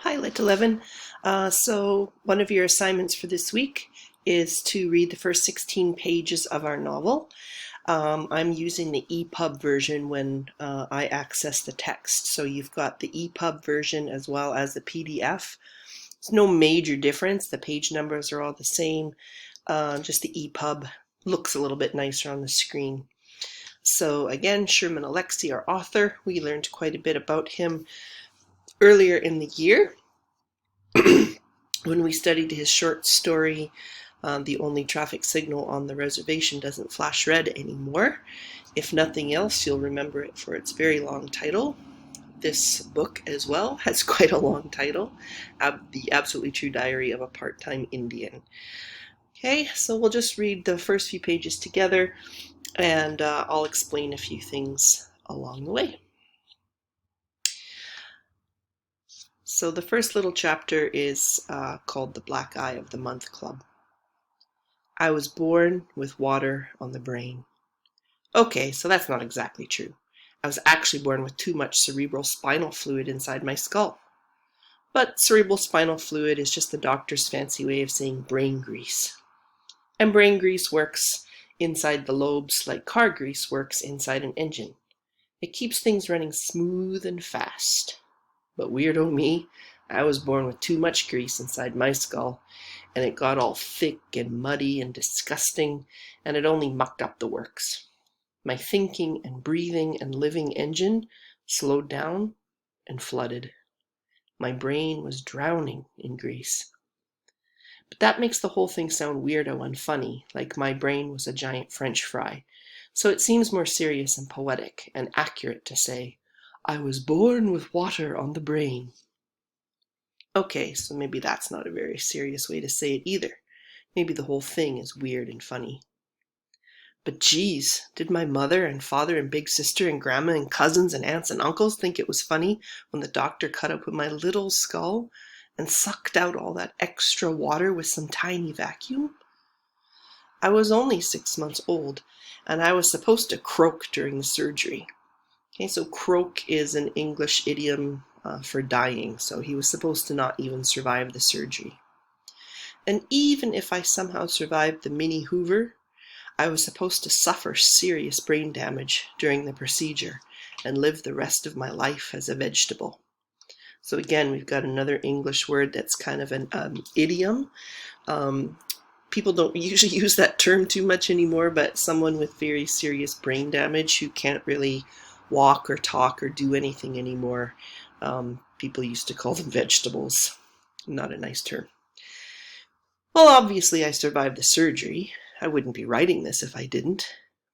Hi, Lit 11. So one of your assignments for this week is to read the first 16 pages of our novel. I'm using the EPUB version when I access the text. So you've got the EPUB version as well as the PDF. There's no major difference. The page numbers are all the same. Just the EPUB looks a little bit nicer on the screen. So again, Sherman Alexie, our author, we learned quite a bit about him earlier in the year when we studied his short story, The Only Traffic Signal on the Reservation Doesn't Flash Red Anymore. If nothing else, you'll remember it for its very long title. This book as well has quite a long title, The Absolutely True Diary of a Part-Time Indian. Okay, so we'll just read the first few pages together, and I'll explain a few things along the way. So the first little chapter is called The Black Eye of the Month Club. I was born with water on the brain. Okay, so that's not exactly true. I was actually born with too much cerebral spinal fluid inside my skull. But cerebral spinal fluid is just the doctor's fancy way of saying brain grease. And brain grease works inside the lobes like car grease works inside an engine. It keeps things running smooth and fast. But weirdo me, I was born with too much grease inside my skull, and it got all thick and muddy and disgusting, and it only mucked up the works. My thinking and breathing and living engine slowed down and flooded. My brain was drowning in grease. But that makes the whole thing sound weirdo and funny, like my brain was a giant French fry. So it seems more serious and poetic and accurate to say, I was born with water on the brain. Okay, so maybe that's not a very serious way to say it either. Maybe the whole thing is weird and funny. But geez, did my mother and father and big sister and grandma and cousins and aunts and uncles think it was funny when the doctor cut open my little skull and sucked out all that extra water with some tiny vacuum? I was only 6 months old, and I was supposed to croak during the surgery. Okay, so croak is an English idiom for dying, so he was supposed to not even survive the surgery. And even if I somehow survived the mini Hoover, I was supposed to suffer serious brain damage during the procedure and live the rest of my life as a vegetable. So again, we've got another English word that's kind of an idiom. People don't usually use that term too much anymore, but someone with very serious brain damage who can't really walk or talk or do anything anymore, people used to call them vegetables. Not a nice term. Well, obviously I survived the surgery. I wouldn't be writing this if I didn't.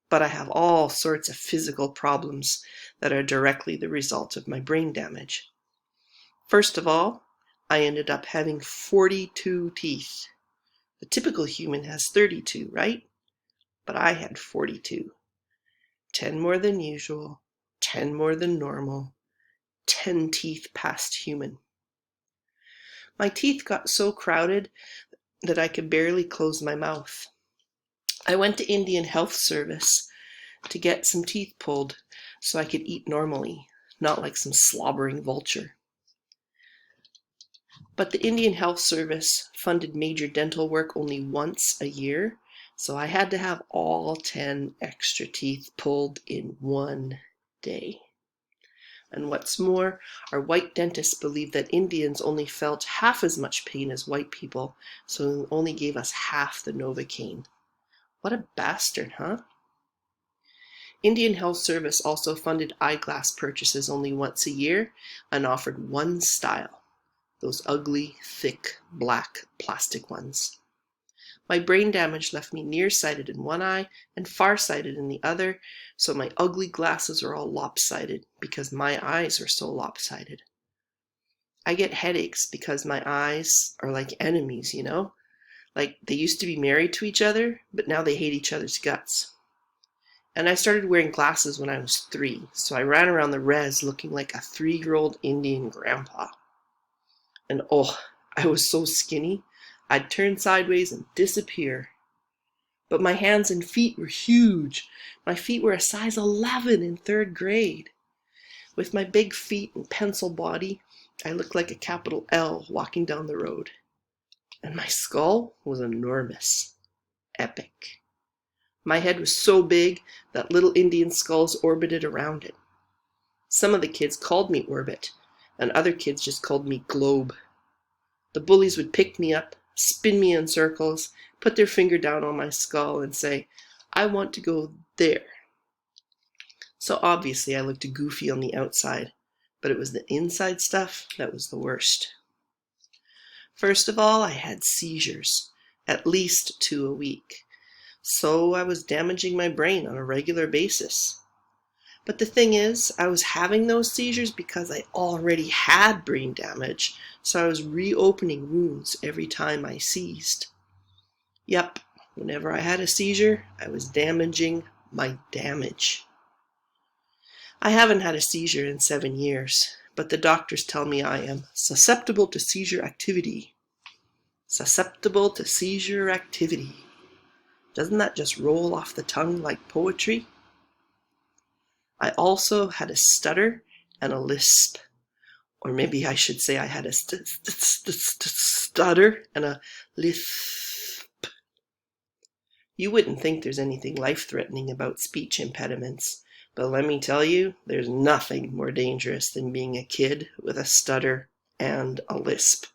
But I have all sorts of physical problems that are directly the result of my brain damage. First of all, I ended up having 42 teeth. The typical human has 32, right? But I had 42. 10 more than usual, 10 more than normal, 10 teeth past human. My teeth got so crowded that I could barely close my mouth. I went to Indian Health Service to get some teeth pulled so I could eat normally, not like some slobbering vulture. But the Indian Health Service funded major dental work only once a year, so I had to have all 10 extra teeth pulled in one day. And what's more, our white dentists believed that Indians only felt half as much pain as white people, so they only gave us half the Novocaine. What a bastard, huh? Indian Health Service also funded eyeglass purchases only once a year and offered one style. Those ugly, thick, black plastic ones. My brain damage left me nearsighted in one eye and farsighted in the other, so my ugly glasses are all lopsided because my eyes are so lopsided. I get headaches because my eyes are like enemies, you know? Like they used to be married to each other, but now they hate each other's guts. And I started wearing glasses when I was 3, so I ran around the res looking like a 3-year-old Indian grandpa. And oh, I was so skinny, I'd turn sideways and disappear. But my hands and feet were huge. My feet were a size 11 in 3rd grade. With my big feet and pencil body, I looked like a capital L walking down the road. And my skull was enormous. Epic. My head was so big that little Indian skulls orbited around it. Some of the kids called me Orbit, and other kids just called me Globe. The bullies would pick me up, spin me in circles, put their finger down on my skull and say, "I want to go there." So obviously I looked goofy on the outside, but it was the inside stuff that was the worst. First of all, I had seizures, at least 2 a week. So I was damaging my brain on a regular basis. But the thing is, I was having those seizures because I already had brain damage, so I was reopening wounds every time I seized. Yep, whenever I had a seizure, I was damaging my damage. I haven't had a seizure in 7 years, but the doctors tell me I am susceptible to seizure activity. Susceptible to seizure activity. Doesn't that just roll off the tongue like poetry? I also had a stutter and a lisp. Or maybe I should say I had a stutter and a lisp. You wouldn't think there's anything life-threatening about speech impediments, but let me tell you, there's nothing more dangerous than being a kid with a stutter and a lisp.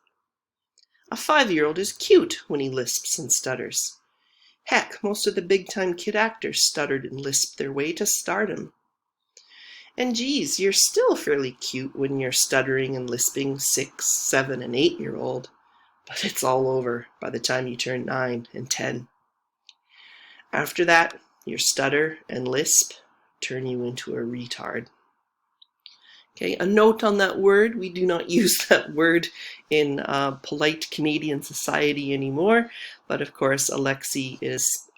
A 5-year-old is cute when he lisps and stutters. Heck, most of the big-time kid actors stuttered and lisped their way to stardom. And geez, you're still fairly cute when you're stuttering and lisping 6, 7, and 8-year-old, but it's all over by the time you turn 9 and 10. After that, your stutter and lisp turn you into a retard. Okay, a note on that word: we do not use that word in polite Canadian society anymore, but of course Alexi is,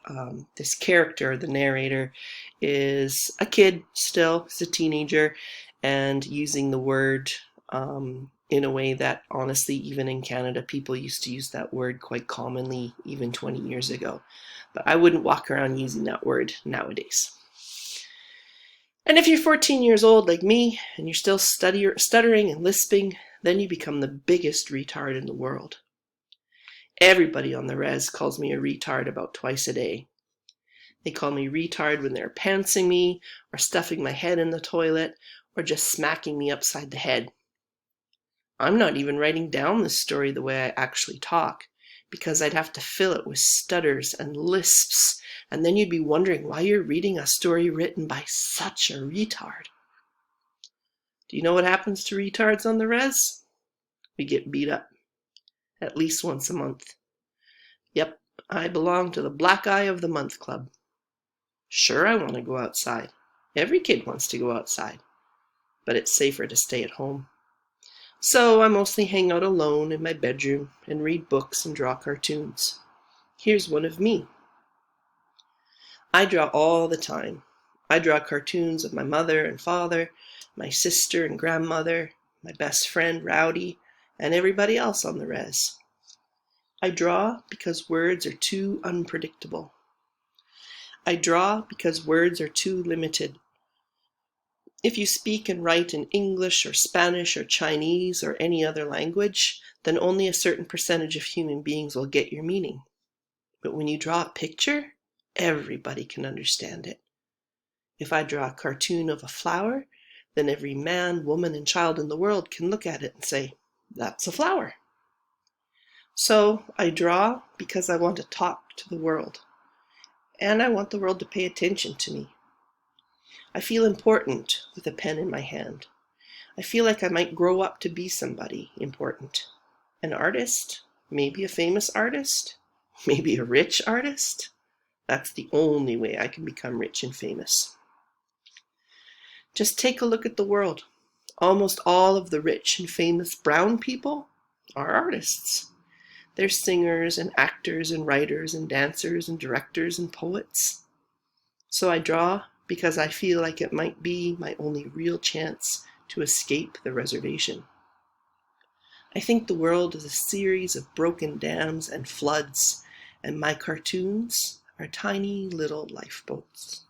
this character, the narrator, is a kid still, he's a teenager, and using the word in a way that honestly, even in Canada, people used to use that word quite commonly even 20 years ago. But I wouldn't walk around using that word nowadays. And if you're 14 years old like me, and you're still stuttering and lisping, then you become the biggest retard in the world. Everybody on the res calls me a retard about twice a day. They call me retard when they're pantsing me, or stuffing my head in the toilet, or just smacking me upside the head. I'm not even writing down this story the way I actually talk, because I'd have to fill it with stutters and lisps, and then you'd be wondering why you're reading a story written by such a retard. Do you know what happens to retards on the res? We get beat up, at least once a month. Yep, I belong to the Black Eye of the Month Club. Sure, I want to go outside. Every kid wants to go outside, but it's safer to stay at home. So I mostly hang out alone in my bedroom and read books and draw cartoons. Here's one of me. I draw all the time. I draw cartoons of my mother and father, my sister and grandmother, my best friend Rowdy, and everybody else on the res. I draw because words are too unpredictable. I draw because words are too limited. If you speak and write in English or Spanish or Chinese or any other language, then only a certain percentage of human beings will get your meaning. But when you draw a picture, everybody can understand it. If I draw a cartoon of a flower, then every man, woman, and child in the world can look at it and say, "That's a flower." So I draw because I want to talk to the world, and I want the world to pay attention to me. I feel important with a pen in my hand. I feel like I might grow up to be somebody important. An artist, maybe a famous artist, maybe a rich artist. That's the only way I can become rich and famous. Just take a look at the world. Almost all of the rich and famous brown people are artists. They're singers and actors and writers and dancers and directors and poets. So I draw because I feel like it might be my only real chance to escape the reservation. I think the world is a series of broken dams and floods, and my cartoons are tiny little lifeboats.